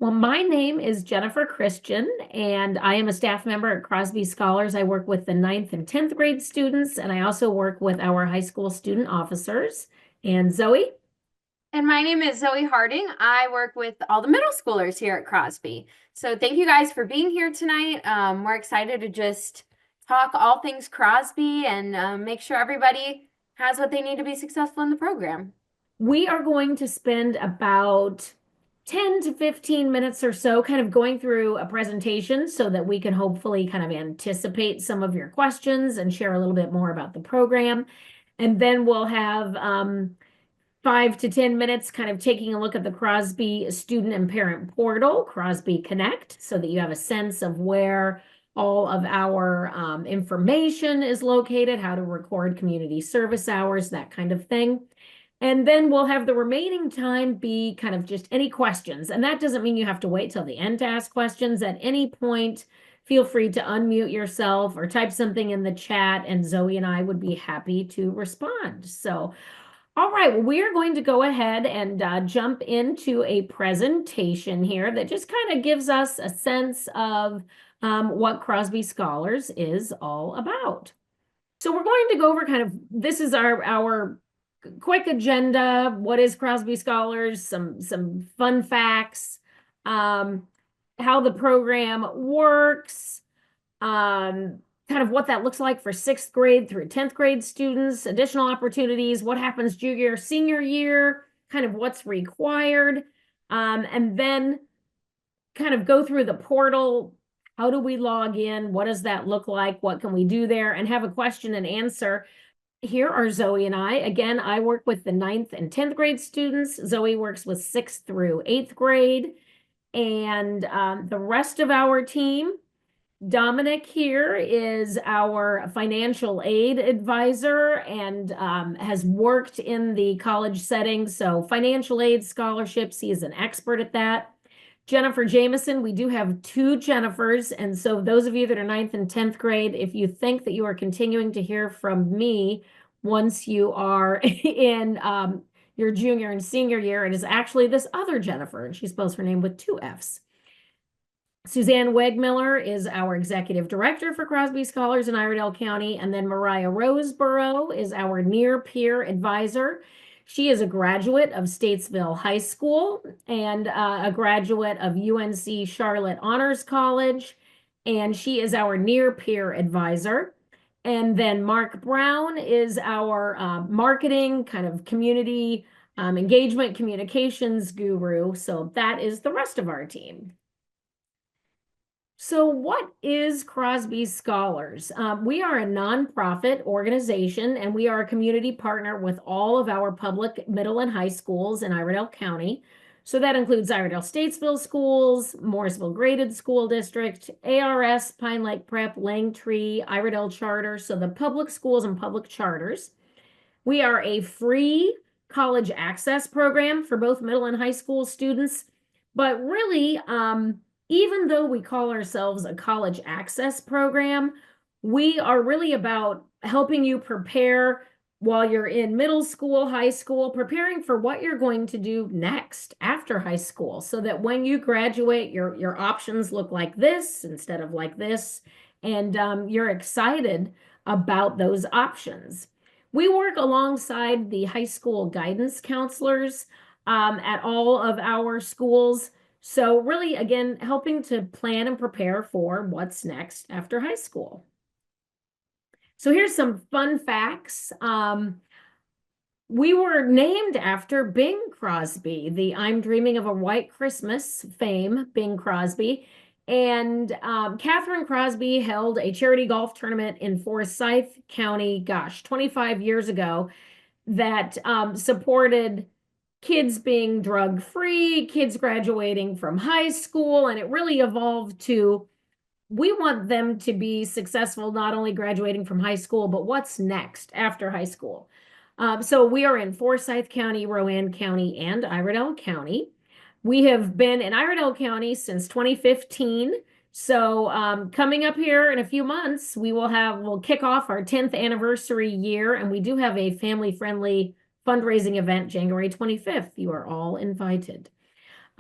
Well, my name is Jennifer Christian, and I am a staff member at Crosby Scholars. I work with the ninth and 10th grade students, and I also work with our high school student officers. And Zoe? And my name is Zoe Harding. I work with all the middle schoolers here at Crosby. So thank you guys for being here tonight. We're excited to just talk all things Crosby and make sure everybody has what they need to be successful in the program. We are going to spend about 10 to 15 minutes or so kind of going through a presentation so that we can hopefully kind of anticipate some of your questions and share a little bit more about the program. And then we'll have 5 to 10 minutes kind of taking a look at the Crosby student and parent portal, CrosbyConnect, so that you have a sense of where all of our information is located, how to record community service hours, that kind of thing. And then we'll have the remaining time be kind of just any questions. And that doesn't mean you have to wait till the end to ask questions. At any point, feel free to unmute yourself or type something in the chat, and Zoe and I would be happy to respond. So, all right, well, we are going to go ahead and jump into a presentation here that just kind of gives us a sense of what Crosby Scholars is all about. So we're going to go over kind of, this is our quick agenda. What is Crosby Scholars? Some fun facts, how the program works, kind of what that looks like for 6th grade through 10th grade students, additional opportunities, what happens junior, senior year, kind of what's required, and then kind of go through the portal. How do we log in? What does that look like? What can we do there? And have a question and answer. Here are Zoe and I. Again, I work with the 9th and 10th grade students. Zoe works with 6th through 8th grade. And the rest of our team, Dominic here is our financial aid advisor and has worked in the college setting. So financial aid scholarships, he is an expert at that. Jennifer Jameson, we do have 2 Jennifers. And so those of you that are 9th and 10th grade, if you think that you are continuing to hear from me once you are in your junior and senior year, it is actually this other Jennifer, and she spells her name with 2 Fs. Suzanne Wegmiller is our executive director for Crosby Scholars in Iredell County. And then Mariah Roseborough is our near peer advisor. She is a graduate of Statesville High School and a graduate of UNC Charlotte Honors College. And she is our near peer advisor. And then Mark Brown is our marketing kind of community engagement communications guru. So that is the rest of our team. So what is Crosby Scholars? We are a nonprofit organization, and we are a community partner with all of our public middle and high schools in Iredell County. So that includes Iredell Statesville Schools, Morrisville Graded School District, ARS, Pine Lake Prep, Langtree, Iredell Charter, so the public schools and public charters. We are a free college access program for both middle and high school students, but really, even though we call ourselves a college access program, we are really about helping you prepare while you're in middle school, high school, preparing for what you're going to do next after high school, so that when you graduate, your options look like this instead of like this, and you're excited about those options. We work alongside the high school guidance counselors at all of our schools. So really, again, helping to plan and prepare for what's next after high school. So here's some fun facts. We were named after Bing Crosby, the I'm Dreaming of a White Christmas fame, Bing Crosby. And Catherine Crosby held a charity golf tournament in Forsyth County, 25 years ago, that supported kids being drug-free, kids graduating from high school, and it really evolved to, we want them to be successful, not only graduating from high school, but what's next after high school. So we are in Forsyth County, Rowan County, and Iredell County. We have been in Iredell County since 2015. So coming up here in a few months, we'll kick off our 10th anniversary year, and we do have a family-friendly fundraising event January 25th. You are all invited.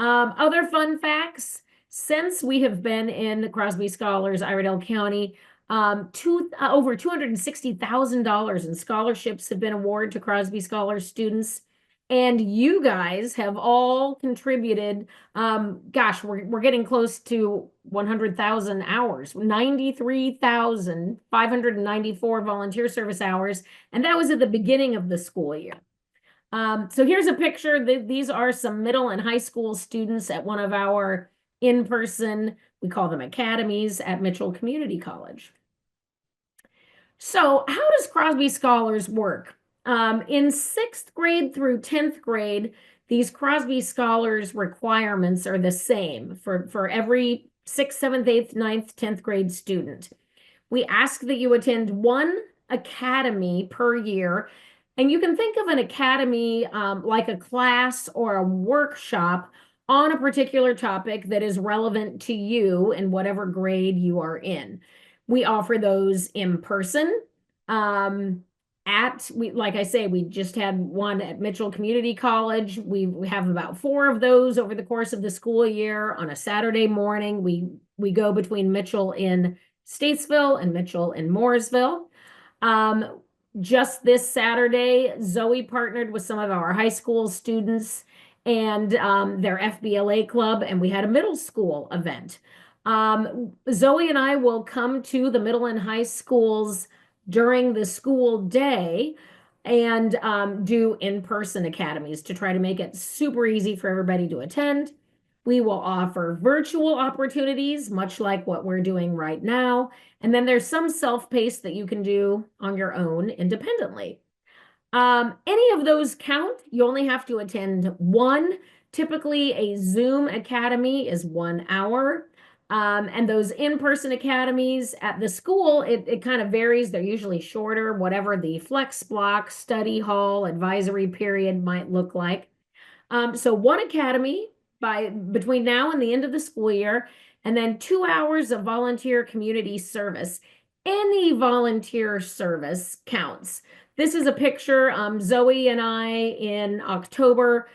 Other fun facts, since we have been in Crosby Scholars, Iredell County, over $260,000 in scholarships have been awarded to Crosby Scholars students. And you guys have all contributed. Gosh, we're getting close to 100,000 hours, 93,594 volunteer service hours. And that was at the beginning of the school year. So here's a picture. These are some middle and high school students at one of our in-person, we call them academies, at Mitchell Community College. So how does Crosby Scholars work? In 6th grade through 10th grade, these Crosby Scholars requirements are the same for every 6th, 7th, 8th, 9th, 10th grade student. We ask that you attend one academy per year. And you can think of an academy like a class or a workshop on a particular topic that is relevant to you in whatever grade you are in. We offer those in person. Like I say, we just had one at Mitchell Community College. We have about 4 of those over the course of the school year. On a Saturday morning, we go between Mitchell in Statesville and Mitchell in Mooresville. Just this Saturday, Zoe partnered with some of our high school students and their FBLA club, and we had a middle school event. Zoe and I will come to the middle and high schools during the school day and do in-person academies to try to make it super easy for everybody to attend. We will offer virtual opportunities, much like what we're doing right now. And then there's some self-paced that you can do on your own independently. Any of those count. You only have to attend one. Typically, a Zoom academy is 1 hour. And those in-person academies at the school, it kind of varies. They're usually shorter, whatever the flex block, study hall, advisory period might look like. So one academy between now and the end of the school year, and then 2 hours of volunteer community service. Any volunteer service counts. This is a picture, Zoe and I in October.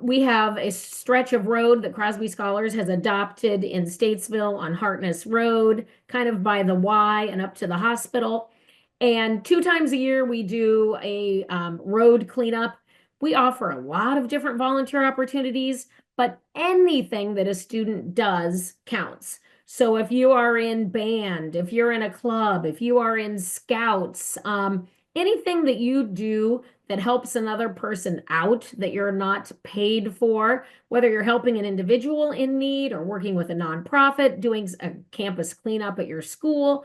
We have a stretch of road that Crosby Scholars has adopted in Statesville on Hartness Road, kind of by the Y and up to the hospital. And 2 times a year, we do a road cleanup. We offer a lot of different volunteer opportunities, but anything that a student does counts. So if you are in band, if you're in a club, if you are in scouts, anything that you do that helps another person out that you're not paid for, whether you're helping an individual in need or working with a nonprofit, doing a campus cleanup at your school,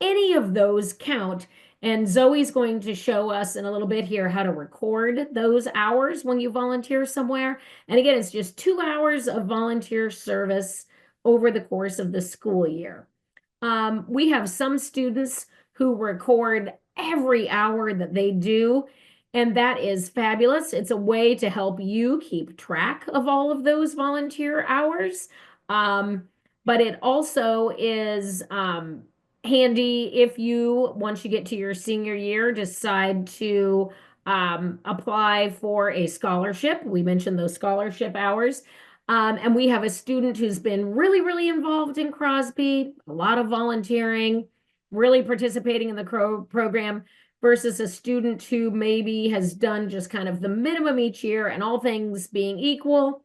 any of those count. And Zoe's going to show us in a little bit here how to record those hours when you volunteer somewhere. And again, it's just 2 hours of volunteer service over the course of the school year. We have some students who record every hour that they do, and that is fabulous. It's a way to help you keep track of all of those volunteer hours. But it also is handy if you, once you get to your senior year, decide to apply for a scholarship. We mentioned those scholarship hours. And we have a student who's been really, really involved in Crosby, a lot of volunteering, really participating in the program, versus a student who maybe has done just kind of the minimum each year, and all things being equal,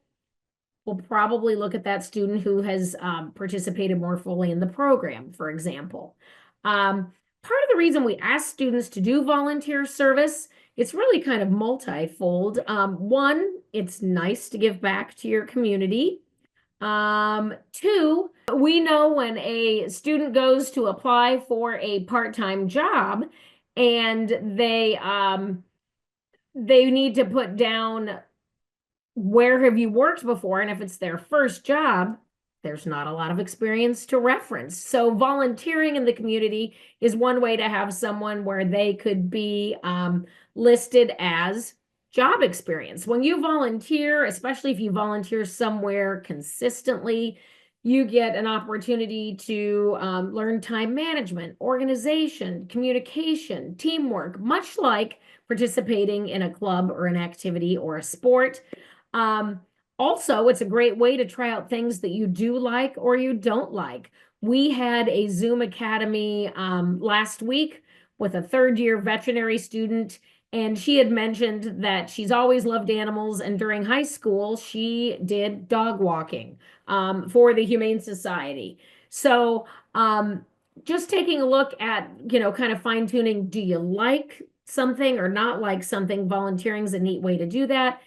we'll probably look at that student who has participated more fully in the program, for example. Part of the reason we ask students to do volunteer service, it's really kind of multifold. One, it's nice to give back to your community. 2, we know when a student goes to apply for a part-time job and they need to put down where have you worked before, and if it's their first job, there's not a lot of experience to reference. So volunteering in the community is one way to have someone where they could be listed as job experience. When you volunteer, especially if you volunteer somewhere consistently, you get an opportunity to learn time management, organization, communication, teamwork, much like participating in a club or an activity or a sport. Also, it's a great way to try out things that you do like or you don't like. We had a Zoom Academy last week with a third-year veterinary student, and she had mentioned that she's always loved animals, and during high school, she did dog walking for the Humane Society. So, just taking a look at, kind of fine tuning, do you like something or not like something? Volunteering is a neat way to do that.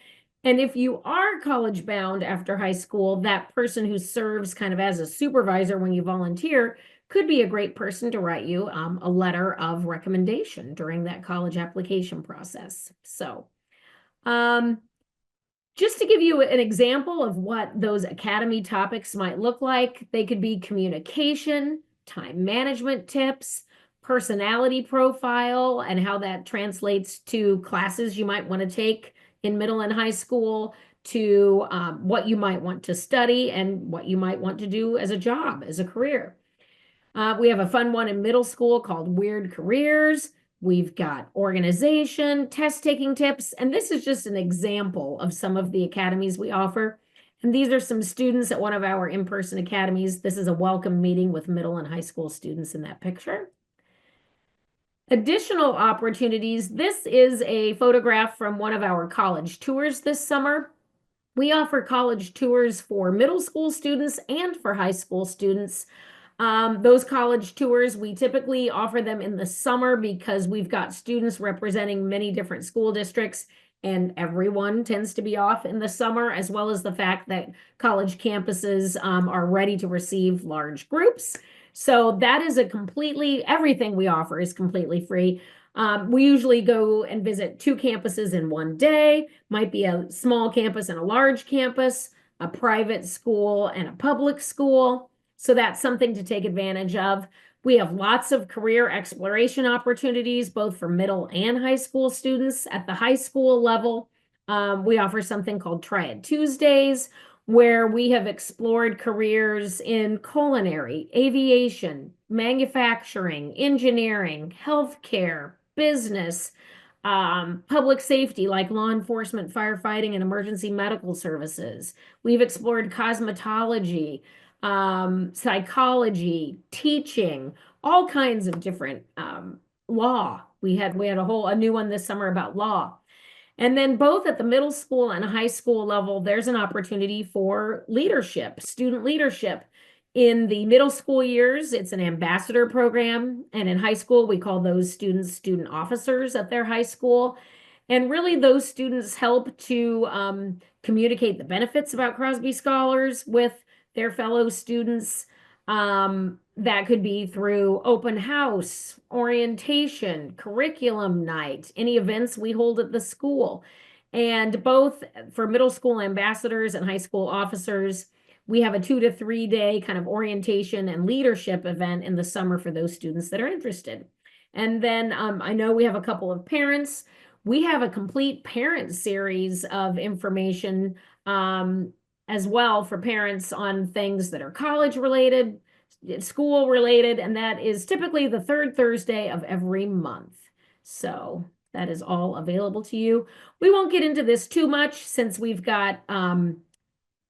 And if you are college bound after high school, that person who serves kind of as a supervisor when you volunteer could be a great person to write you a letter of recommendation during that college application process. So, just to give you an example of what those academy topics might look like, they could be communication, time management tips, personality profile, and how that translates to classes you might want to take in middle and high school, to what you might want to study and what you might want to do as a job, as a career. We have a fun one in middle school called Weird Careers. We've got organization, test taking tips, and this is just an example of some of the academies we offer. And these are some students at one of our in-person academies. This is a welcome meeting with middle and high school students in that picture. Additional opportunities. This is a photograph from one of our college tours this summer. We offer college tours for middle school students and for high school students. Those college tours, we typically offer them in the summer because we've got students representing many different school districts, and everyone tends to be off in the summer, as well as the fact that college campuses are ready to receive large groups. So that is everything we offer is completely free. We usually go and visit 2 campuses in one day, might be a small campus and a large campus, a private school and a public school. So that's something to take advantage of. We have lots of career exploration opportunities, both for middle and high school students. At the high school level, we offer something called Try It Tuesdays, where we have explored careers in culinary, aviation, manufacturing, engineering, healthcare, business, public safety, like law enforcement, firefighting, and emergency medical services. We've explored cosmetology, psychology, teaching, all kinds of different law. We had a new one this summer about law. And then both at the middle school and high school level, there's an opportunity for leadership, student leadership. In the middle school years, it's an ambassador program. And in high school, we call those students student officers at their high school. And really, those students help to communicate the benefits about Crosby Scholars with their fellow students. That could be through open house, orientation, curriculum night, any events we hold at the school. And both for middle school ambassadors and high school officers, we have a 2 to 3 day kind of orientation and leadership event in the summer for those students that are interested. And then I know we have a couple of parents. We have a complete parent series of information as well for parents on things that are college related, school related, and that is typically the 3rd Thursday of every month. So that is all available to you. We won't get into this too much since we've got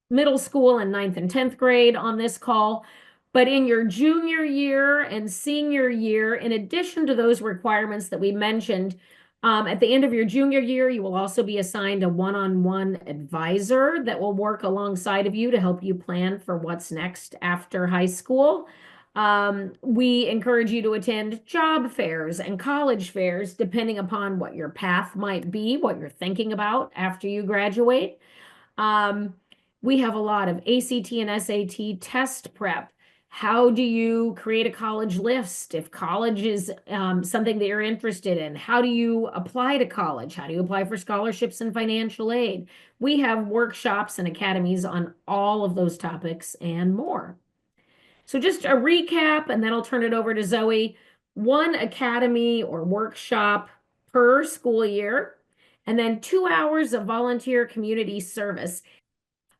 middle school and 9th and 10th grade on this call. But in your junior year and senior year, in addition to those requirements that we mentioned, at the end of your junior year, you will also be assigned a one-on-one advisor that will work alongside of you to help you plan for what's next after high school. We encourage you to attend job fairs and college fairs, depending upon what your path might be, what you're thinking about after you graduate. We have a lot of ACT and SAT test prep. How do you create a college list if college is something that you're interested in? How do you apply to college? How do you apply for scholarships and financial aid? We have workshops and academies on all of those topics and more. So just a recap, and then I'll turn it over to Zoe. 1 academy or workshop per school year, and then 2 hours of volunteer community service.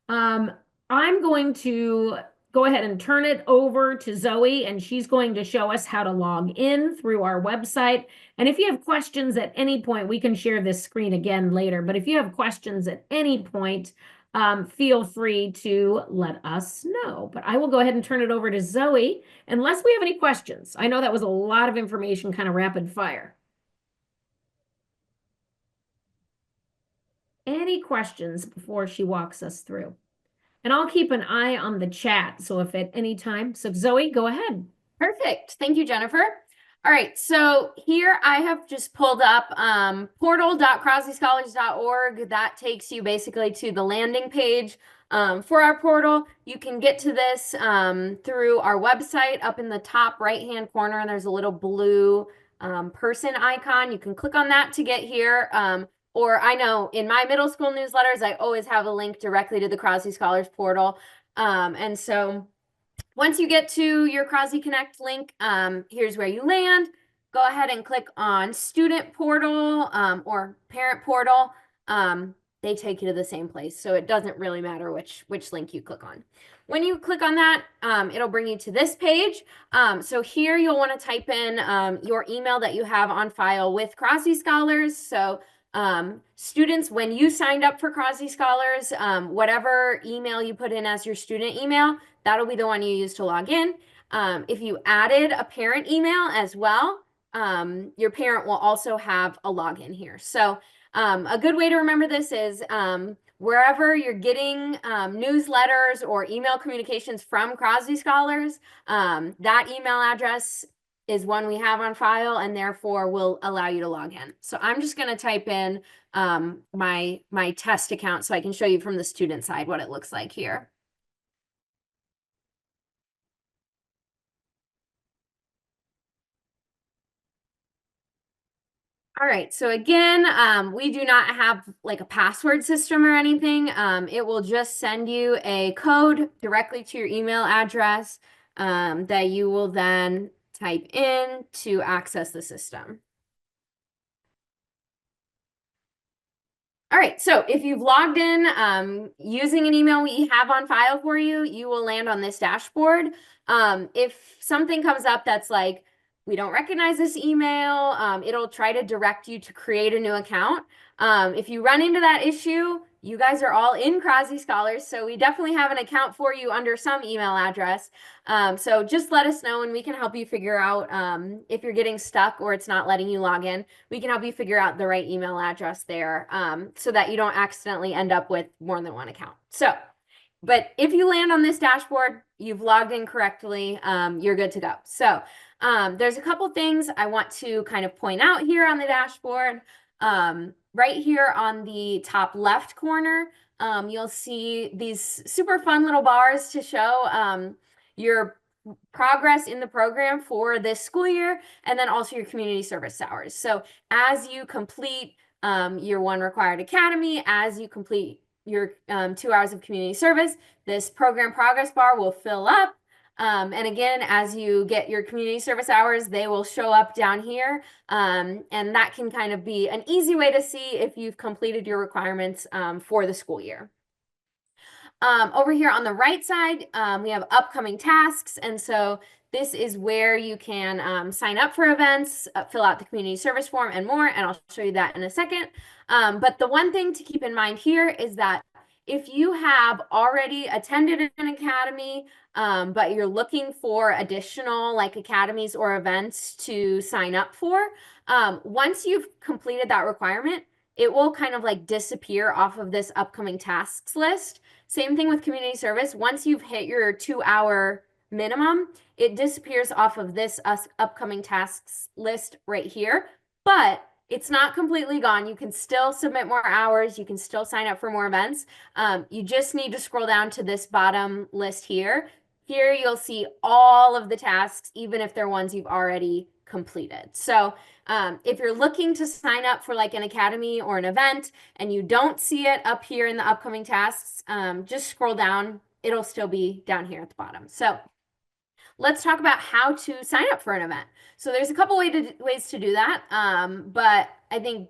I'm going to go ahead and turn it over to Zoe, and she's going to show us how to log in through our website. And if you have questions at any point, we can share this screen again later, but if you have questions at any point, feel free to let us know. But I will go ahead and turn it over to Zoe, unless we have any questions. I know that was a lot of information, kind of rapid fire. Any questions before she walks us through? And I'll keep an eye on the chat. So if at any time, so Zoe, go ahead. Perfect. Thank you, Jennifer. All right, so here I have just pulled up portal.crosbyscholars.org. That takes you basically to the landing page for our portal. You can get to this through our website. Up in the top right-hand corner, there's a little blue person icon. You can click on that to get here. Or I know in my middle school newsletters, I always have a link directly to the Crosby Scholars portal. And so once you get to your CrosbyConnect link, here's where you land. Go ahead and click on Student Portal or Parent Portal. They take you to the same place, so it doesn't really matter which link you click on. When you click on that, it'll bring you to this page. So here you'll want to type in your email that you have on file with Crosby Scholars. So students, when you signed up for Crosby Scholars, whatever email you put in as your student email, that'll be the one you use to log in. If you added a parent email as well, your parent will also have a login here. So a good way to remember this is wherever you're getting newsletters or email communications from Crosby Scholars, that email address is one we have on file and therefore will allow you to log in. So I'm just going to type in my test account so I can show you from the student side what it looks like here. All right, so again, we do not have like a password system or anything. It will just send you a code directly to your email address that you will then type in to access the system. All right, so if you've logged in using an email we have on file for you, you will land on this dashboard. If something comes up that's like, we don't recognize this email, it'll try to direct you to create a new account. If you run into that issue, you guys are all in Crosby Scholars, so we definitely have an account for you under some email address. So just let us know and we can help you figure out if you're getting stuck or it's not letting you log in. We can help you figure out the right email address there so that you don't accidentally end up with more than one account. So, but if you land on this dashboard, you've logged in correctly, you're good to go. So there's a couple things I want to kind of point out here on the dashboard. Right here on the top left corner, you'll see these super fun little bars to show your progress in the program for this school year, and then also your community service hours. So as you complete your one required academy, as you complete your 2 hours of community service, this program progress bar will fill up. And again, as you get your community service hours, they will show up down here. And that can kind of be an easy way to see if you've completed your requirements for the school year. Over here on the right side, we have upcoming tasks. And so this is where you can sign up for events, fill out the community service form and more. And I'll show you that in a second. But the one thing to keep in mind here is that if you have already attended an academy, but you're looking for additional like academies or events to sign up for, once you've completed that requirement, it will kind of like disappear off of this upcoming tasks list. Same thing with community service. Once you've hit your 2-hour minimum, it disappears off of this upcoming tasks list right here, but it's not completely gone. You can still submit more hours. You can still sign up for more events. You just need to scroll down to this bottom list here. Here you'll see all of the tasks, even if they're ones you've already completed. So if you're looking to sign up for like an academy or an event and you don't see it up here in the upcoming tasks, just scroll down. It'll still be down here at the bottom. So let's talk about how to sign up for an event. So there's a couple ways to do that, but I think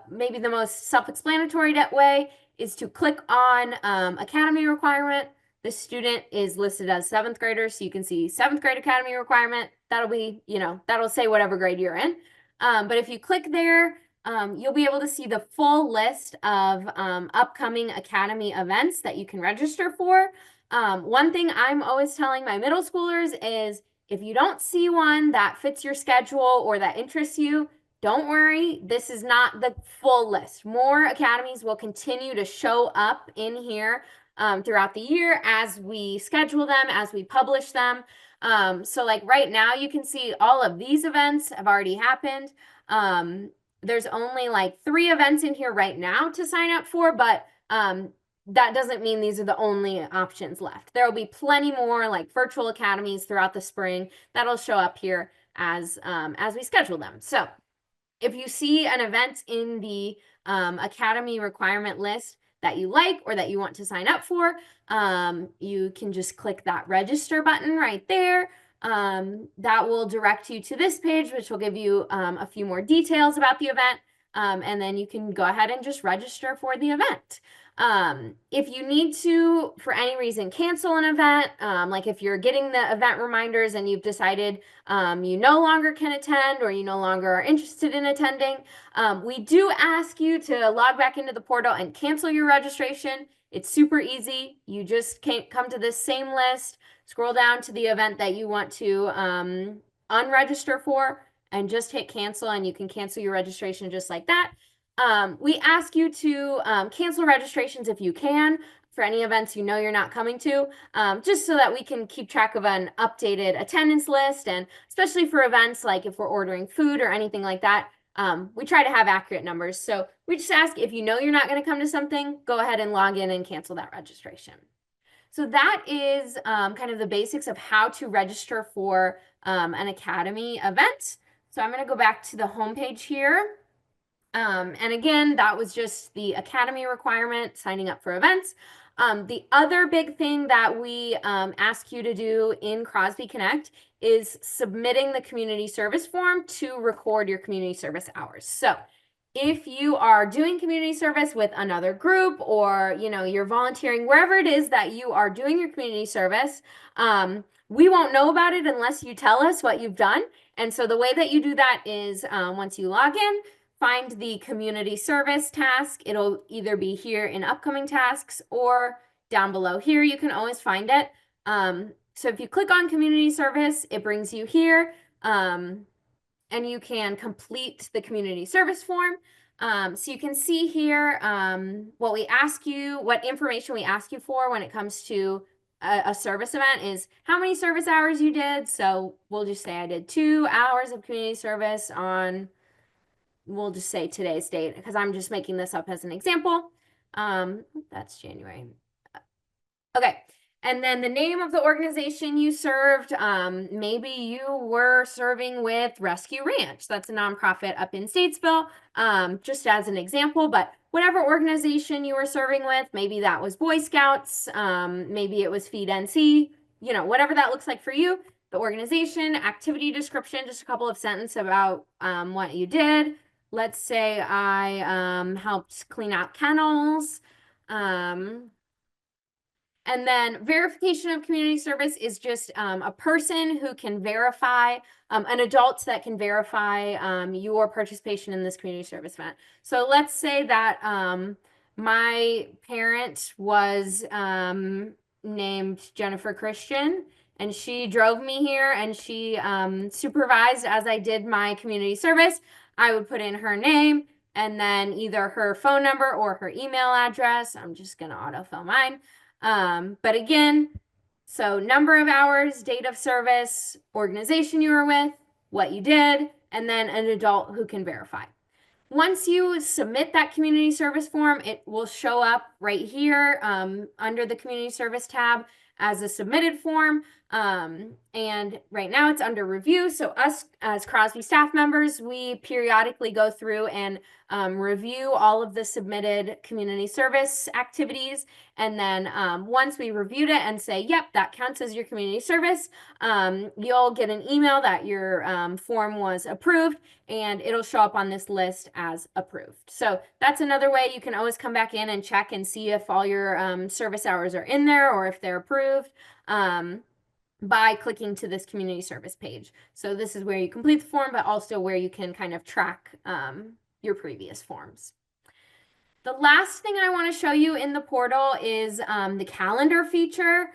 maybe the most self-explanatory way is to click on Academy requirement. The student is listed as 7th grader, so you can see 7th grade Academy requirement. That'll be, that'll say whatever grade you're in. But if you click there, you'll be able to see the full list of upcoming Academy events that you can register for. One thing I'm always telling my middle schoolers is if you don't see one that fits your schedule or that interests you, don't worry. This is not the full list. More academies will continue to show up in here throughout the year as we schedule them, as we publish them. So like right now, you can see all of these events have already happened. There's only like 3 events in here right now to sign up for, but that doesn't mean these are the only options left. There will be plenty more like virtual academies throughout the spring that'll show up here as we schedule them. So if you see an event in the Academy requirement list that you like or that you want to sign up for, you can just click that register button right there. That will direct you to this page, which will give you a few more details about the event. And then you can go ahead and just register for the event. If you need to, for any reason, cancel an event, like if you're getting the event reminders and you've decided you no longer can attend or you no longer are interested in attending, we do ask you to log back into the portal and cancel your registration. It's super easy. You just can't come to this same list, scroll down to the event that you want to unregister for, and just hit cancel, and you can cancel your registration just like that. We ask you to cancel registrations if you can for any events you know you're not coming to, just so that we can keep track of an updated attendance list, and especially for events like if we're ordering food or anything like that, we try to have accurate numbers. So we just ask if you know you're not going to come to something, go ahead and log in and cancel that registration. So that is kind of the basics of how to register for an Academy event. So I'm going to go back to the homepage here. And again, that was just the Academy requirement, signing up for events. The other big thing that we ask you to do in Crosby Connect is submitting the community service form to record your community service hours. So if you are doing community service with another group, or you're volunteering wherever it is that you are doing your community service, we won't know about it unless you tell us what you've done. And so the way that you do that is once you log in, find the community service task. It'll either be here in upcoming tasks or down below here. You can always find it. So if you click on community service, it brings you here, and you can complete the community service form. So you can see here what we ask you, what information we ask you for when it comes to a service event is how many service hours you did. So we'll just say I did 2 hours of community service on, we'll just say today's date because I'm just making this up as an example. That's January. Okay. And then the name of the organization you served, maybe you were serving with Rescue Ranch. That's a nonprofit up in Statesville, just as an example. But whatever organization you were serving with, maybe that was Boy Scouts, maybe it was Feed NC, whatever that looks like for you. The organization, activity description, just a couple of sentences about what you did. Let's say I helped clean out kennels. And then verification of community service is just a person who can verify, an adult that can verify your participation in this community service event. So let's say that my parent was named Jennifer Christian, and she drove me here and she supervised as I did my community service. I would put in her name and then either her phone number or her email address. I'm just going to autofill mine. But again, so number of hours, date of service, organization you were with, what you did, and then an adult who can verify. Once you submit that community service form, it will show up right here under the community service tab as a submitted form. And right now it's under review. So us as Crosby staff members, we periodically go through and review all of the submitted community service activities. And then once we reviewed it and say, yep, that counts as your community service, you'll get an email that your form was approved, and it'll show up on this list as approved. So that's another way you can always come back in and check and see if all your service hours are in there or if they're approved. By clicking to this community service page. So this is where you complete the form, but also where you can kind of track your previous forms. The last thing I want to show you in the portal is the calendar feature,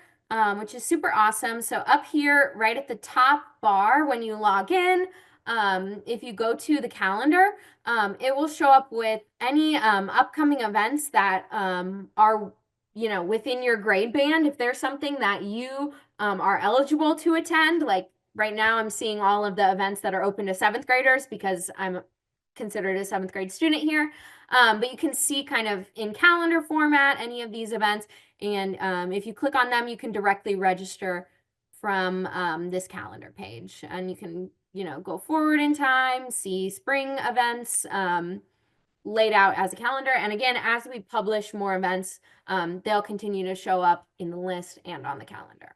which is super awesome. So up here, right at the top bar, when you log in, if you go to the calendar, it will show up with any upcoming events that are, within your grade band. If there's something that you are eligible to attend, like right now I'm seeing all of the events that are open to seventh graders because I'm considered a seventh grade student here. But you can see kind of in calendar format any of these events. And if you click on them, you can directly register from this calendar page. And you can, go forward in time, see spring events laid out as a calendar. And again, as we publish more events, they'll continue to show up in the list and on the calendar.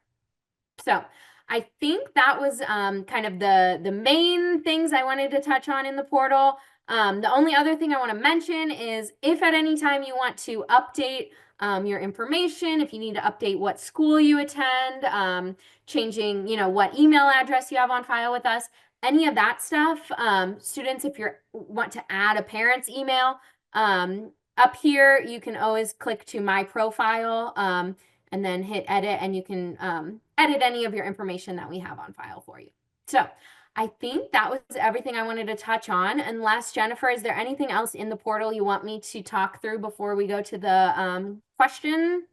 So I think that was kind of the main things I wanted to touch on in the portal. The only other thing I want to mention is if at any time you want to update your information, if you need to update what school you attend, changing, what email address you have on file with us, any of that stuff, students, if you want to add a parent's email, up here, you can always click to my profile and then hit edit, and you can edit any of your information that we have on file for you. So I think that was everything I wanted to touch on. Unless, Jennifer, is there anything else in the portal you want me to talk through before we go to the question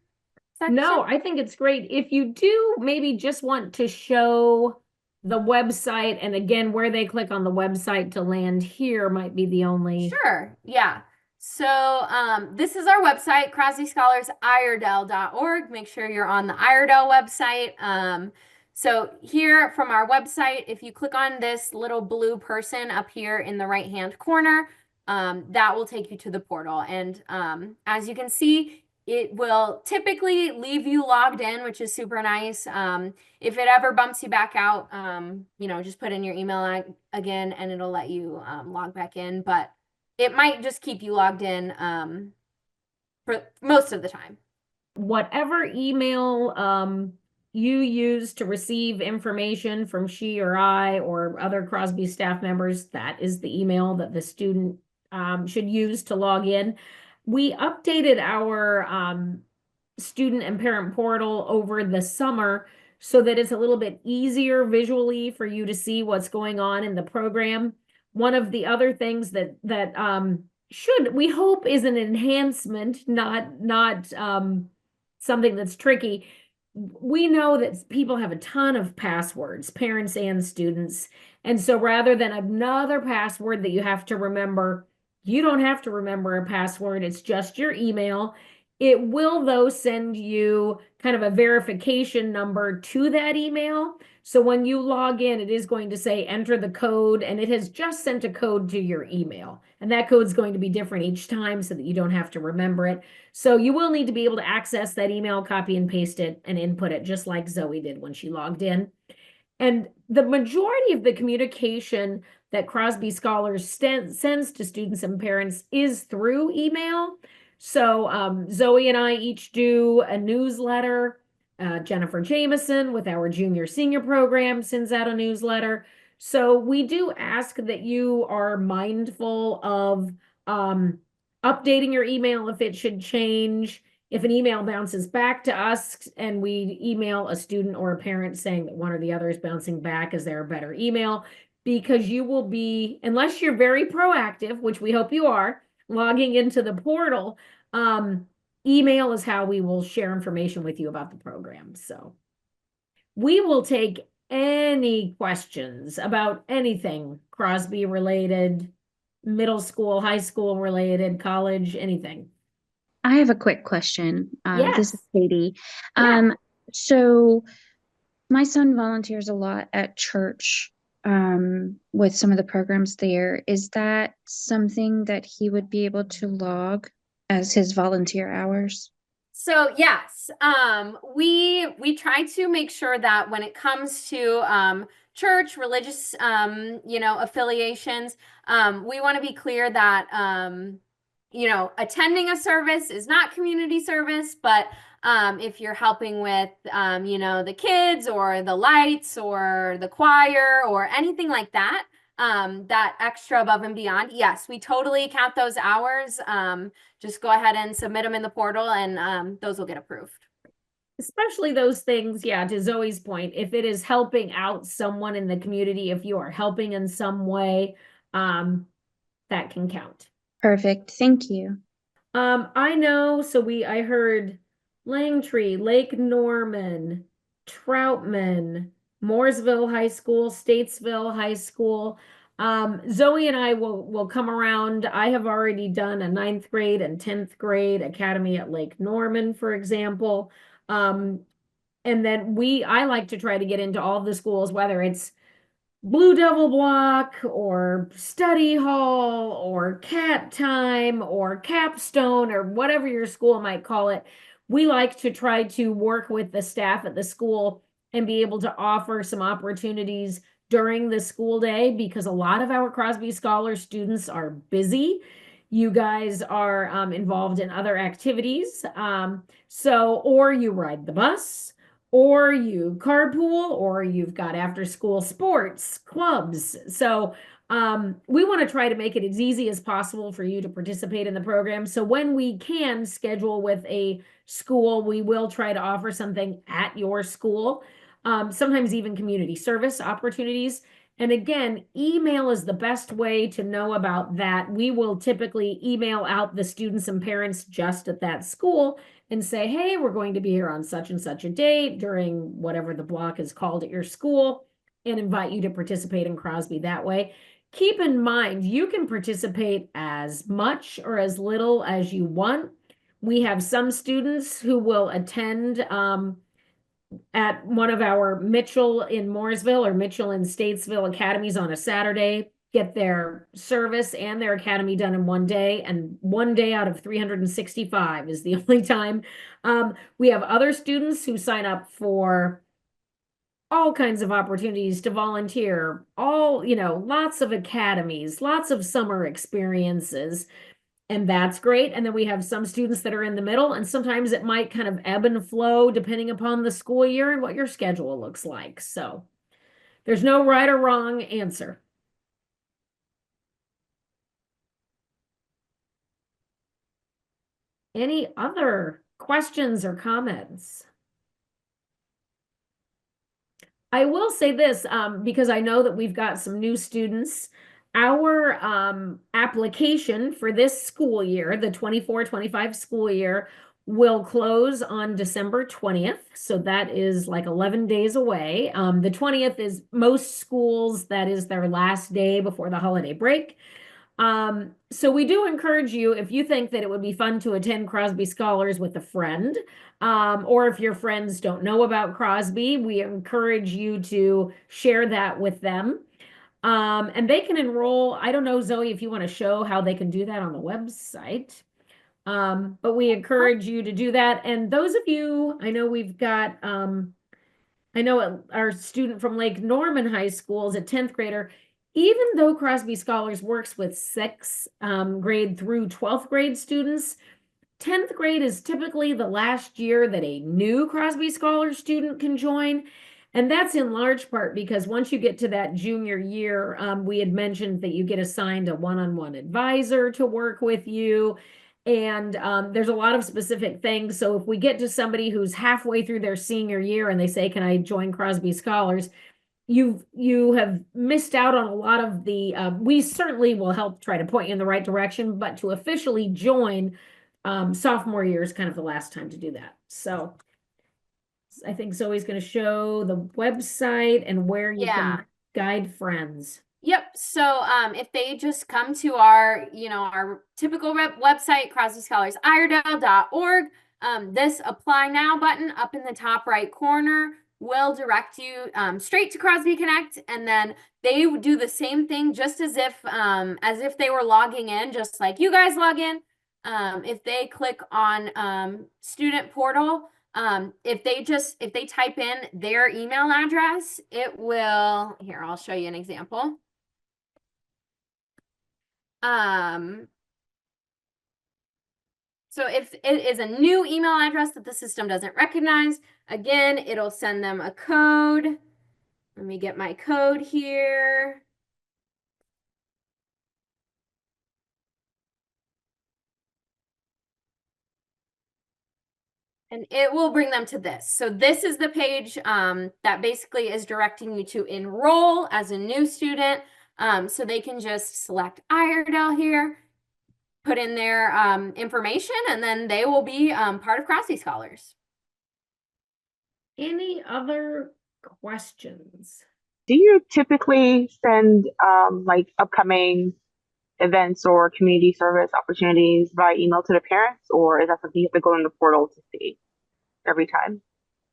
section? No, I think it's great. If you do maybe just want to show the website, and again, where they click on the website to land here might be the only. Sure, yeah. So this is our website, crosbyscholarsIredell.org. Make sure you're on the Iredell website. So here from our website, if you click on this little blue person up here in the right-hand corner, that will take you to the portal. And as you can see, it will typically leave you logged in, which is super nice. If it ever bumps you back out, just put in your email again and it'll let you log back in. But it might just keep you logged in for most of the time. Whatever email you use to receive information from she or I or other Crosby staff members, that is the email that the student should use to log in. We updated our student and parent portal over the summer so that it's a little bit easier visually for you to see what's going on in the program. One of the other things that should, we hope, is an enhancement, not something that's tricky. We know that people have a ton of passwords, parents and students. And so rather than another password that you have to remember, you don't have to remember a password. It's just your email. It will, though, send you kind of a verification number to that email. So when you log in, it is going to say enter the code, and it has just sent a code to your email. And that code is going to be different each time so that you don't have to remember it. So you will need to be able to access that email, copy and paste it, and input it, just like Zoe did when she logged in. And the majority of the communication that Crosby Scholars sends to students and parents is through email. So Zoe and I each do a newsletter. Jennifer Jameson with our junior senior program sends out a newsletter. So we do ask that you are mindful of updating your email if it should change. If an email bounces back to us and we email a student or a parent saying that one or the other is bouncing back, is there a better email? Because you will be, unless you're very proactive, which we hope you are, logging into the portal, email is how we will share information with you about the program. So we will take any questions about anything Crosby related, middle school, high school related, college, anything. I have a quick question. This is Yes. Katie. Yeah. So my son volunteers a lot at church with some of the programs there. Is that something that he would be able to log as his volunteer hours? So yes, we try to make sure that when it comes to church, religious, affiliations, we want to be clear that attending a service is not community service, but if you're helping with the kids or the lights or the choir or anything like that, that extra above and beyond, yes, we totally count those hours. Just go ahead and submit them in the portal and those will get approved. Especially those things, yeah, to Zoe's point, if it is helping out someone in the community, if you are helping in some way, that can count. Perfect. Thank you. I know, I heard Langtree, Lake Norman, Troutman, Mooresville High School, Statesville High School. Zoe and I will come around. I have already done a 9th grade and 10th grade academy at Lake Norman, for example. And then I like to try to get into all the schools, whether it's Blue Devil Block or Study Hall or Cat Time or Capstone or whatever your school might call it. We like to try to work with the staff at the school and be able to offer some opportunities during the school day because a lot of our Crosby Scholars students are busy. You guys are involved in other activities. Or you ride the bus, or you carpool, or you've got after school sports clubs. So we want to try to make it as easy as possible for you to participate in the program. So when we can schedule with a school, we will try to offer something at your school, sometimes even community service opportunities. And again, email is the best way to know about that. We will typically email out the students and parents just at that school and say, hey, we're going to be here on such and such a date during whatever the block is called at your school, and invite you to participate in Crosby that way. Keep in mind, you can participate as much or as little as you want. We have some students who will attend at one of our Mitchell in Mooresville or Mitchell in Statesville academies on a Saturday, get their service and their academy done in one day, and one day out of 365 is the only time. We have other students who sign up for all kinds of opportunities to volunteer, lots of academies, lots of summer experiences. And that's great. And then we have some students that are in the middle, and sometimes it might kind of ebb and flow depending upon the school year and what your schedule looks like. So there's no right or wrong answer. Any other questions or comments? I will say this, because I know that we've got some new students. Our application for this school year, the 24-25 school year, will close on December 20th. So that is like 11 days away. The 20th is most schools, that is their last day before the holiday break. So we do encourage you, if you think that it would be fun to attend Crosby Scholars with a friend, or if your friends don't know about Crosby, we encourage you to share that with them. And they can enroll. I don't know, Zoe, if you want to show how they can do that on the website. But we encourage you to do that. And those of you, I know we've got, I know our student from Lake Norman High School is a 10th grader. Even though Crosby Scholars works with 6th grade through 12th grade students, 10th grade is typically the last year that a new Crosby Scholars student can join. And that's in large part because once you get to that junior year, we had mentioned that you get assigned a one-on-one advisor to work with you. And there's a lot of specific things. So if we get to somebody who's halfway through their senior year and they say, can I join Crosby Scholars? You have missed out on a lot of the, we certainly will help try to point you in the right direction, but to officially join, sophomore year is kind of the last time to do that. So I think Zoe's going to show the website and where you can guide friends. Yep. So if they just come to our, our typical website, crosbyscholarsIredale.org, this apply now button up in the top right corner will direct you straight to CrosbyConnect, and then they do the same thing just as if they were logging in, just like you guys log in. If they click on student portal, if they type in their email address, it will, here, I'll show you an example. So if it is a new email address that the system doesn't recognize, again, it'll send them a code. Let me get my code here. And it will bring them to this. So this is the page that basically is directing you to enroll as a new student. So they can just select Iredell here, put in their information, and then they will be part of Crosby Scholars. Any other questions? Do you typically send like upcoming events or community service opportunities by email to the parents, or is that something you have to go in the portal to see every time?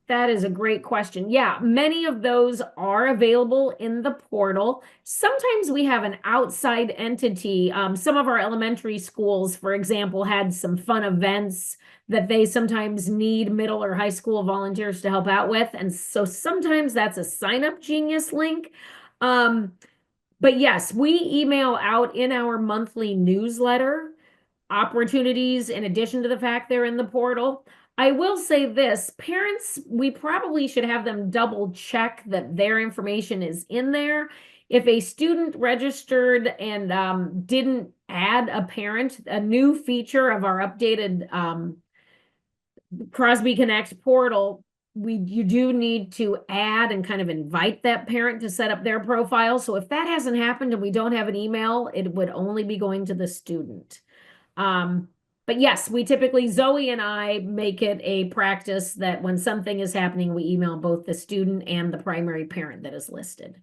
That is a great question. Yeah, many of those are available in the portal. Sometimes we have an outside entity. Some of our elementary schools, for example, had some fun events that they sometimes need middle or high school volunteers to help out with. And so sometimes that's a Sign Up Genius link. But yes, we email out in our monthly newsletter opportunities in addition to the fact they're in the portal. I will say this, parents, we probably should have them double check that their information is in there. If a student registered and didn't add a parent, a new feature of our updated CrosbyConnect portal, you do need to add and kind of invite that parent to set up their profile. So if that hasn't happened and we don't have an email, it would only be going to the student. But yes, we typically, Zoe and I make it a practice that when something is happening, we email both the student and the primary parent that is listed.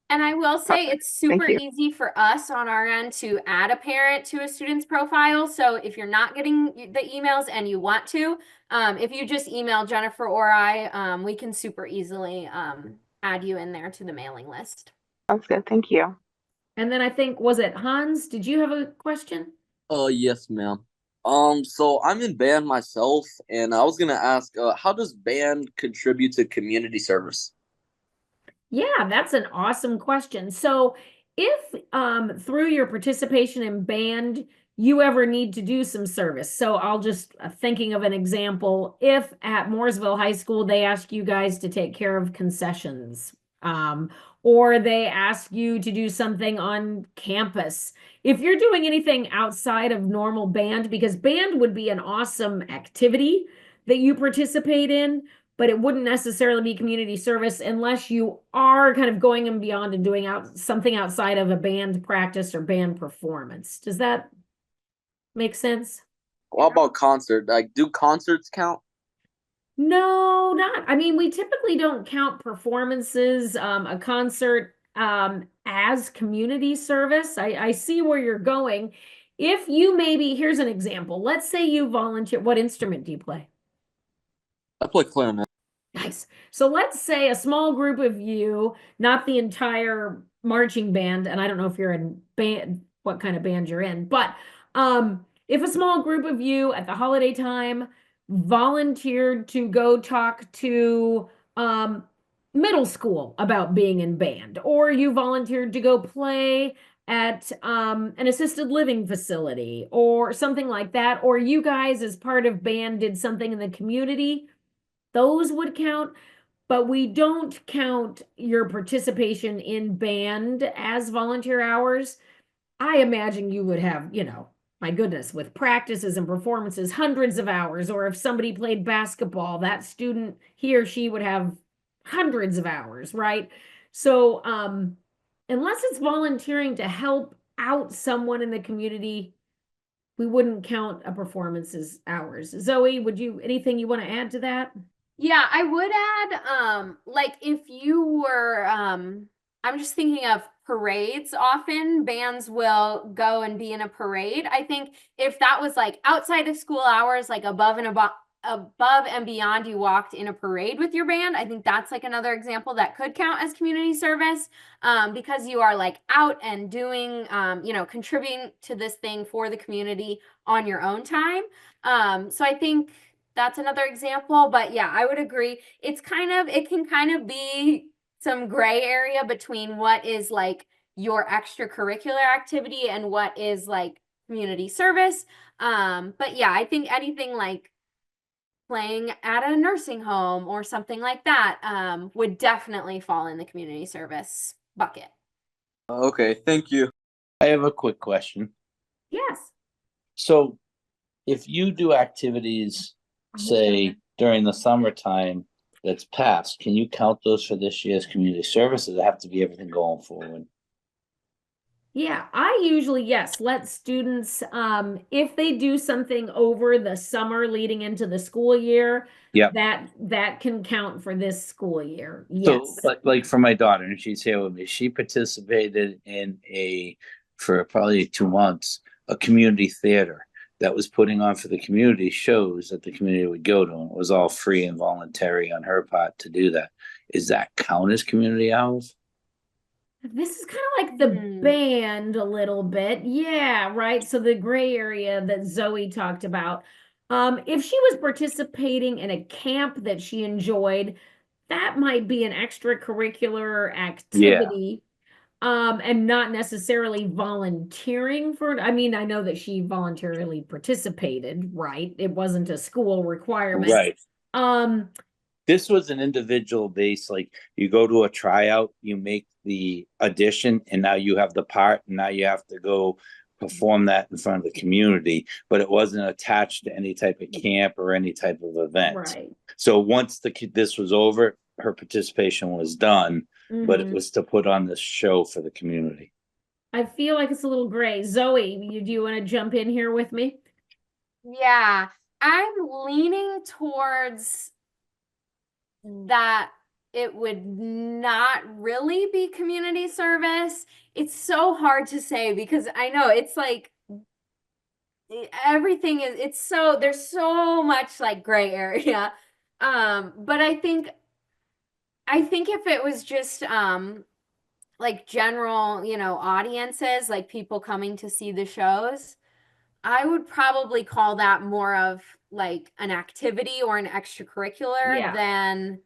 And I will say it's super you. easy for us on our end to add a parent to a student's profile. So if you're not getting the emails and you want to, if you just email Jennifer or I, we can super easily add you in there to the mailing list. That's good. Thank you. And then I think, was it Hans? Did you have a question? Yes, ma'am. So I'm in band myself, and I was gonna ask, how does band contribute to community service? Yeah, that's an awesome question. So if through your participation in band, you ever need to do some service. So I'll just thinking of an example. If at Mooresville High School, they ask you guys to take care of concessions, or they ask you to do something on campus. If you're doing anything outside of normal band, because band would be an awesome activity that you participate in, but it wouldn't necessarily be community service unless you are kind of going and beyond and doing something outside of a band practice or band performance. Does that make sense? What about concert? Like, do concerts count? No, not. I mean, we typically don't count performances, a concert, as community service. I see where you're going. If you here's an example. Let's say you volunteer. What instrument do you play? I play clarinet. Nice. So let's say a small group of you, not the entire marching band, and I don't know if you're in band, what kind of band you're in, but if a small group of you at the holiday time volunteered to go talk to middle school about being in band, or you volunteered to go play at an assisted living facility or something like that, or you guys as part of band did something in the community, those would count, but we don't count your participation in band as volunteer hours. I imagine you would have, my goodness, with practices and performances, hundreds of hours, or if somebody played basketball, that student, he or she would have hundreds of hours, right? So, unless it's volunteering to help out someone in the community, we wouldn't count a performance as hours. Zoe, anything you want to add to that? Yeah, I would add, like if you were, I'm just thinking of parades. Often bands will go and be in a parade. I think if that was like outside of school hours, like above and beyond, you walked in a parade with your band, I think that's like another example that could count as community service, because you are like out and doing, contributing to this thing for the community on your own time. So I think that's another example, but yeah, I would agree. It can kind of be some gray area between what is like your extracurricular activity and what is like community service. But yeah, I think anything like playing at a nursing home or something like that would definitely fall in the community service bucket. Okay, thank you. I have a quick question. Yes. So if you do activities say during the summertime that's passed, can you count those for this year's community services? It have to be everything going forward. Yeah, I usually, yes, let students, if they do something over the summer leading into the school year, Yep. that can count for this school year. So, Yes. like for my daughter, and she's here with me, she participated for probably 2 months, a community theater that was putting on for the community shows that the community would go to. And it was all free and voluntary on her part to do that. Is that count as community hours? This is kind of like the Hmm. band a little bit. Yeah, right. So the gray area that Zoe talked about. If she was participating in a camp that she enjoyed, that might be an extracurricular activity. And not necessarily volunteering for it. I mean, I know that she voluntarily participated, right? It wasn't a school requirement. Right. Um, This was an individual base, like you go to a tryout, you make the audition, and now you have the part, and now you have to go perform that in front of the community, but it wasn't attached to any type of camp or any type of event. right. So once this was over, her participation was done, but it Mhm. was to put on this show for the community. I feel like it's a little gray. Zoe, do you want to jump in here with me? Yeah, I'm leaning towards that it would not really be community service. It's so hard to say because I know it's like everything is there's so much like gray area. But I think if it was just like general, audiences, like people coming to see the shows, I would probably call that more of like an activity or an extracurricular Yeah. than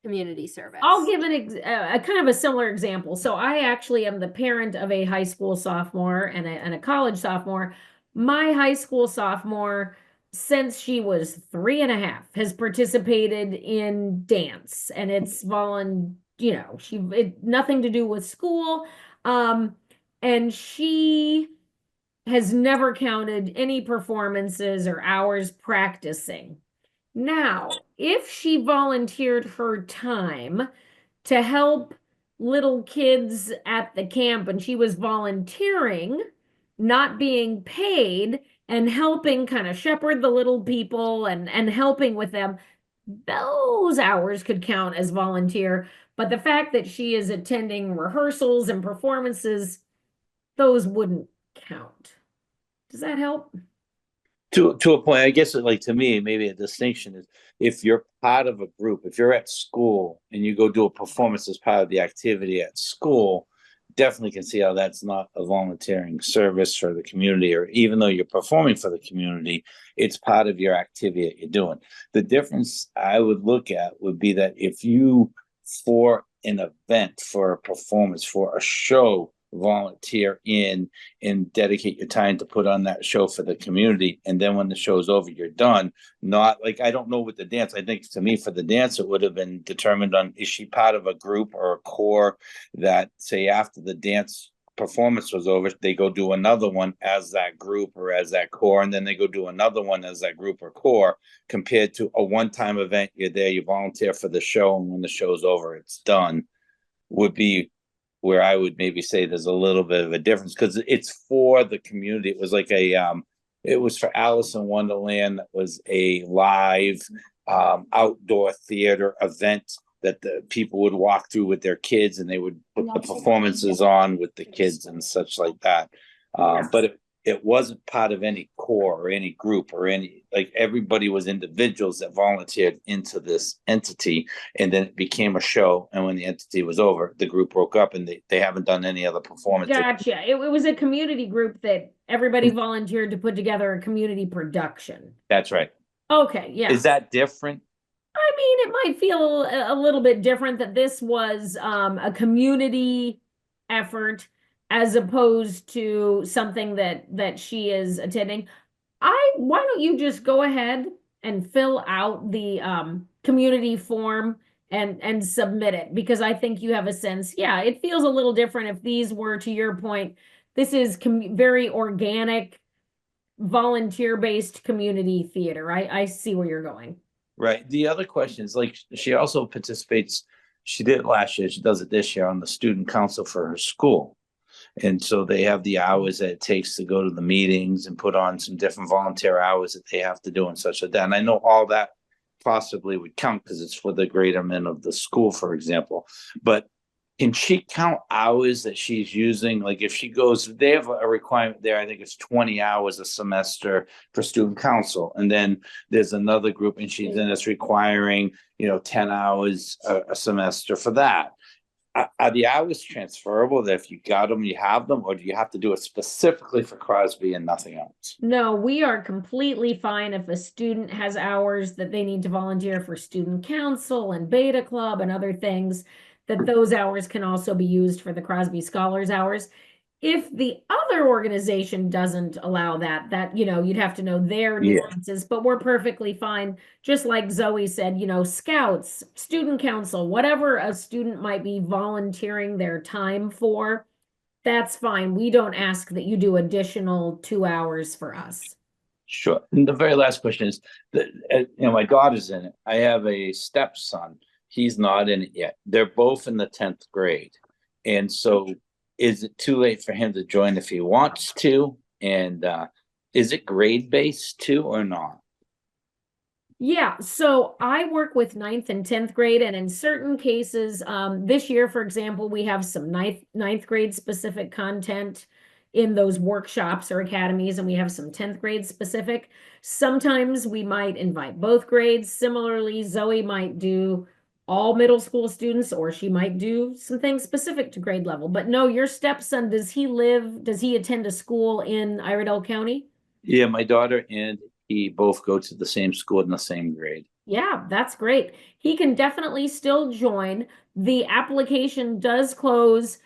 community service. I'll give a kind of a similar example. So I actually am the parent of a high school sophomore and a college sophomore. My high school sophomore, since she was 3.5, has participated in dance, and it's nothing to do with school. And she has never counted any performances or hours practicing. Now, if she volunteered her time to help little kids at the camp and she was volunteering, not being paid, and helping kind of shepherd the little people and helping with them, those hours could count as volunteer. But the fact that she is attending rehearsals and performances, those wouldn't count. Does that help? To a point, I guess, like to me, maybe a distinction is if you're part of a group, if you're at school and you go do a performance as part of the activity at school, definitely can see how that's not a volunteering service for the community, or even though you're performing for the community, it's part of your activity that you're doing. The difference I would look at would be that if you, for an event, for a performance, for a show, volunteer in and dedicate your time to put on that show for the community, and then when the show's over, you're done. Not like, I don't know with the dance, I think to me for the dance it would have been determined on, is she part of a group or a corps that, say, after the dance performance was over, they go do another one as that group or as that corps, and then they go do another one as that group or corps, compared to a one-time event. You're there, you volunteer for the show, and when the show's over, it's done. Would be where I would maybe say there's a little bit of a difference, because it's for the community. It was like it was for Alice in Wonderland. That was a live outdoor theater event that the people would walk through with their kids, and they would put the performances on with the kids and such like that. But it wasn't part of any corps or any group or any, like, everybody was individuals that volunteered into this entity, and then it became a show. And when the entity was over, the group broke up, and they haven't done any other performances. Gotcha. It was a community group that everybody volunteered to put together a community production. That's right. Okay, yeah. Is that different? I mean, it might feel a little bit different that this was a community effort as opposed to something that she is attending. Why don't you just go ahead and fill out the community form and submit it, because I think you have a sense. Yeah, it feels a little different if these were, to your point, this is very organic volunteer-based community theater. I see where you're going. Right. The other question is like she also participates. She did it last year. She does it this year on the student council for her school. And so they have the hours that it takes to go to the meetings and put on some different volunteer hours that they have to do and such like that. And I know all that possibly would count because it's for the greater men of the school, for example. But can she count hours that she's using? Like if she goes, they have a requirement there, I think it's 20 hours a semester for student council. And then there's another group and she's then it's requiring, 10 hours a semester for that. Are the hours transferable that if you got them, you have them, or do you have to do it specifically for Crosby and nothing else? No, we are completely fine if a student has hours that they need to volunteer for student council and beta club and other things, that those hours can also be used for the Crosby Scholars hours. If the other organization doesn't allow that, you'd have to know their Yeah. nuances, but we're perfectly fine. Just like Zoe said, scouts, student council, whatever a student might be volunteering their time for, that's fine. We don't ask that you do additional 2 hours for us. Sure. And the very last question is that, my daughter's in it. I have a stepson. He's not in it yet. They're both in the 10th grade. And so is it too late for him to join if he wants to? And is it grade based too or not? Yeah, so I work with 9th and 10th grade, and in certain cases, this year, for example, we have some ninth grade specific content in those workshops or academies, and we have some 10th grade specific. Sometimes we might invite both grades. Similarly, Zoe might do all middle school students, or she might do some things specific to grade level. But no, your stepson, does he attend a school in Iredell County? Yeah, my daughter and he both go to the same school in the same grade. Yeah, that's great. He can definitely still join. The application does close.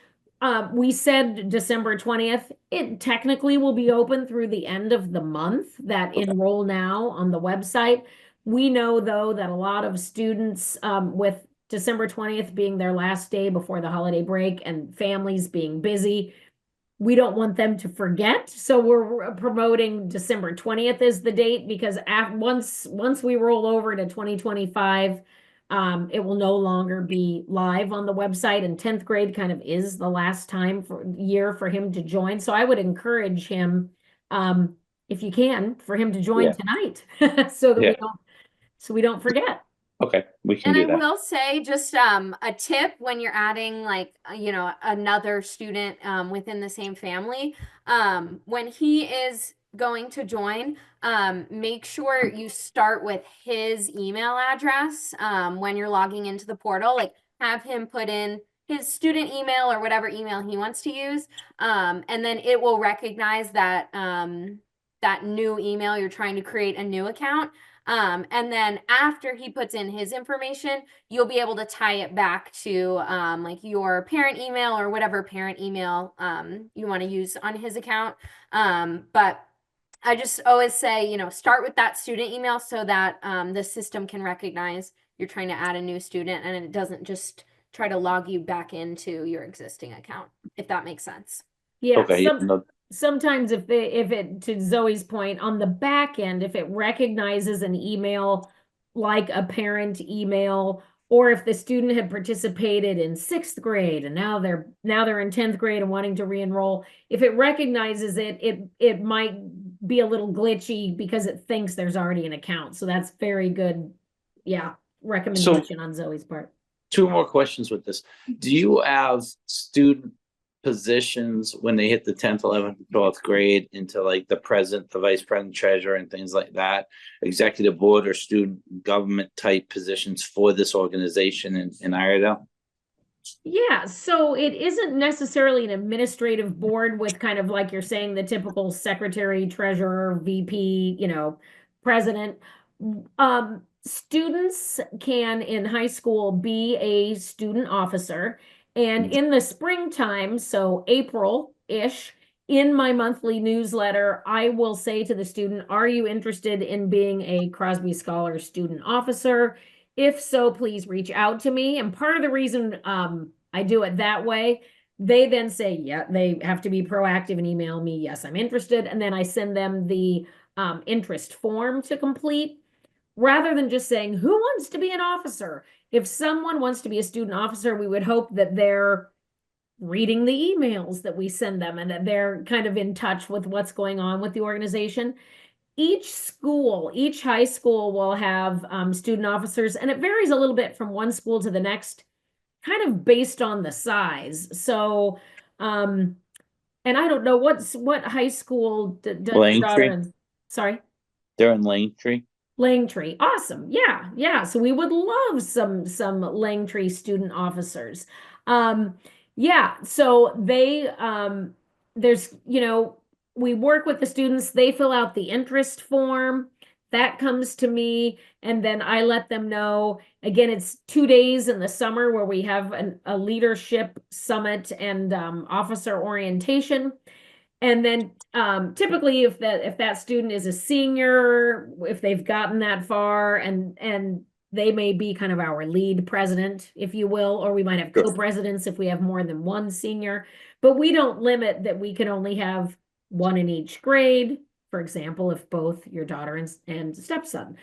We said December 20th. It technically will be open through the end of the month, that enroll now on the website. We know, though, that a lot of students, with December 20th being their last day before the holiday break and families being busy, we don't want them to forget. So we're promoting December 20th as the date, because once we roll over to 2025, it will no longer be live on the website, and 10th grade kind of is the last year for him to join. So I would encourage him, if you can, for him to join tonight so that we don't forget. Okay, we can And do I that. will say just a tip when you're adding like another student within the same family, when he is going to join, make sure you start with his email address when you're logging into the portal. Like have him put in his student email or whatever email he wants to use, and then it will recognize that that new email. You're trying to create a new account. And then after he puts in his information, you'll be able to tie it back to like your parent email or whatever parent email you want to use on his account. But I just always say, start with that student email so that the system can recognize you're trying to add a new student and it doesn't just try to log you back into your existing account, if that makes sense. Yeah. Okay. Sometimes if it, to Zoe's point, on the back end, if it recognizes an email like a parent email, or if the student had participated in 6th grade and now they're in 10th grade and wanting to re-enroll, if it recognizes it might be a little glitchy because it thinks there's already an account. So that's very good. Yeah. Recommendation on Zoe's part. 2 more questions with this. Do you have student positions when they hit the 10th, 11th, 12th grade into like the president, the vice president, treasurer, and things like that, executive board or student government type positions for this organization in Iredell? Yeah, so it isn't necessarily an administrative board with kind of like you're saying, the typical secretary, treasurer, VP, president. Students can in high school be a student officer. And in the springtime, so April-ish, in my monthly newsletter, I will say to the student, are you interested in being a Crosby Scholars student officer? If so, please reach out to me. And part of the reason I do it that way, They then say, yeah, they have to be proactive and email me, yes, I'm interested. And then I send them the interest form to complete, rather than just saying, who wants to be an officer? If someone wants to be a student officer, we would hope that they're reading the emails that we send them and that they're kind of in touch with what's going on with the organization. Each school, each high school will have student officers, and it varies a little bit from one school to the next, kind of based on the size. So, and I don't know what high school does your daughter Langtree. in? Sorry. They're in Langtree. Langtree, awesome. Yeah, yeah. So we would love some Langtree student officers. Yeah, so they there's, we work with the students, they fill out the interest form, that comes to me, and then I let them know. Again, it's 2 days in the summer where we have a leadership summit and officer orientation. And then typically if that student is a senior, if they've gotten that far, and they may be kind of our lead president, if you will, or we might have Sure. co-presidents if we have more than one senior, but we don't limit that we can only have one in each grade. For example, if both your daughter and stepson,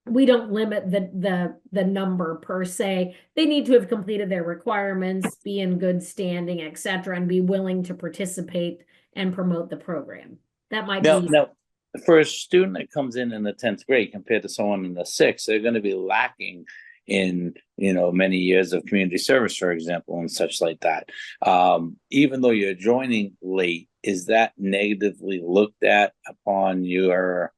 we don't limit the number per se. They need to have completed their requirements, be in good standing, etc., and be willing to participate and promote the program. That might be Now, for a student that comes in the 10th grade compared to someone in the 6th, they're going to be lacking in many years of community service, for example, and such like that. Even though you're joining late, is that negatively looked at upon your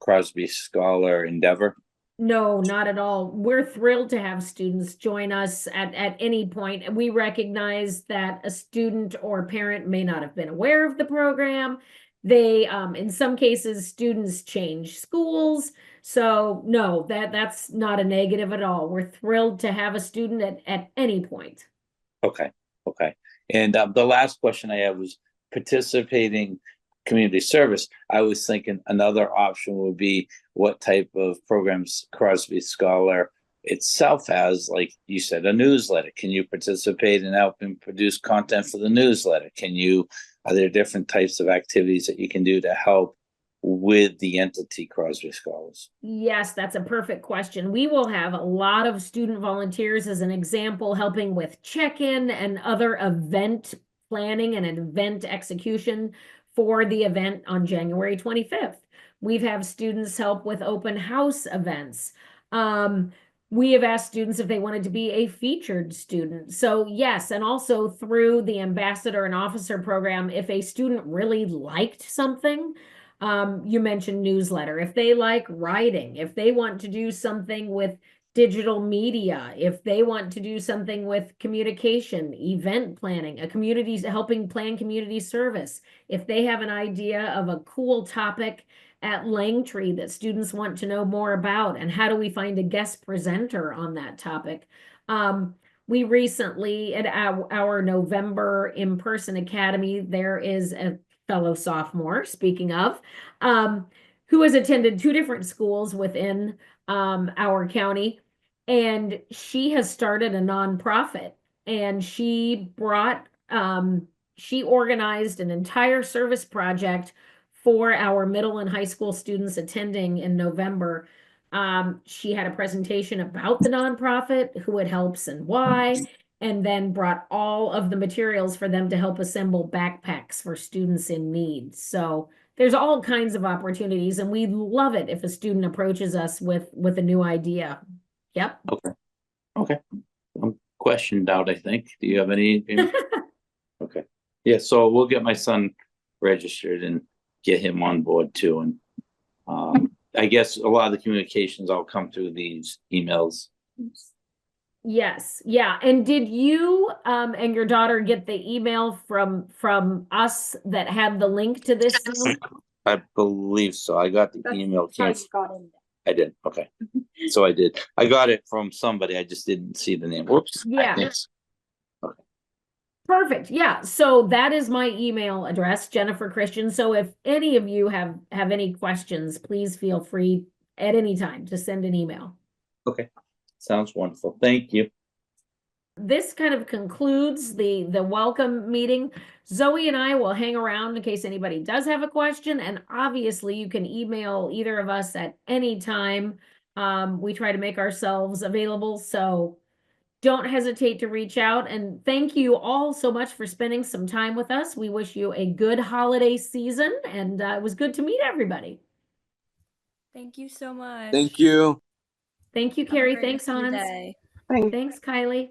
Crosby Scholar endeavor? No, not at all. We're thrilled to have students join us at any point. We recognize that a student or parent may not have been aware of the program. They, in some cases, students change schools. So no, that's not a negative at all. We're thrilled to have a student at any point. Okay. And the last question I have was participating community service. I was thinking another option would be what type of programs Crosby Scholar itself has, like you said, a newsletter. Can you participate in helping produce content for the newsletter? Are there different types of activities that you can do to help with the entity Crosby Scholars? Yes, that's a perfect question. We will have a lot of student volunteers, as an example, helping with check-in and other event planning and event execution for the event on January 25th. We've had students help with open house events. We have asked students if they wanted to be a featured student. So yes, and also through the ambassador and officer program, if a student really liked something, you mentioned newsletter, if they like writing, if they want to do something with digital media, if they want to do something with communication, event planning, helping plan community service, if they have an idea of a cool topic at Langtree that students want to know more about, and how do we find a guest presenter on that topic. We recently, at our November in-person academy, there is a fellow sophomore, speaking of, who has attended 2 different schools within our county, and she has started a nonprofit, and she organized an entire service project for our middle and high school students attending in November. She had a presentation about the nonprofit, who it helps and why, and then brought all of the materials for them to help assemble backpacks for students in need. So there's all kinds of opportunities, and we love it if a student approaches us with a new idea. Yep. Okay. I'm questioned out, I think. Do you have any? Okay. Yeah, so we'll get my son registered and get him on board too. And I guess a lot of the communications all come through these emails. Yes, yeah. And did you and your daughter get the email from us that had the link to this Zoom? I believe so. I got the email. How you got in I did. Okay. So I did. I got it from somebody. I just didn't see the name. Whoops. Yeah. Thanks. Perfect. Yeah. So that is my email address, Jennifer Christian. So if any of you have any questions, please feel free at any time to send an email. Okay. Sounds wonderful. Thank you. this kind of concludes the welcome meeting. Zoe and I will hang around in case anybody does have a question, and obviously you can email either of us at any time. We try to make ourselves available, so don't hesitate to reach out. And thank you all so much for spending some time with us. We wish you a good holiday season, and it was good to meet everybody. Thank you so much. Thank you. Thank you, Have a Carrie. great Thanks, rest of your Hans. day. Thanks. Thanks, Kylie.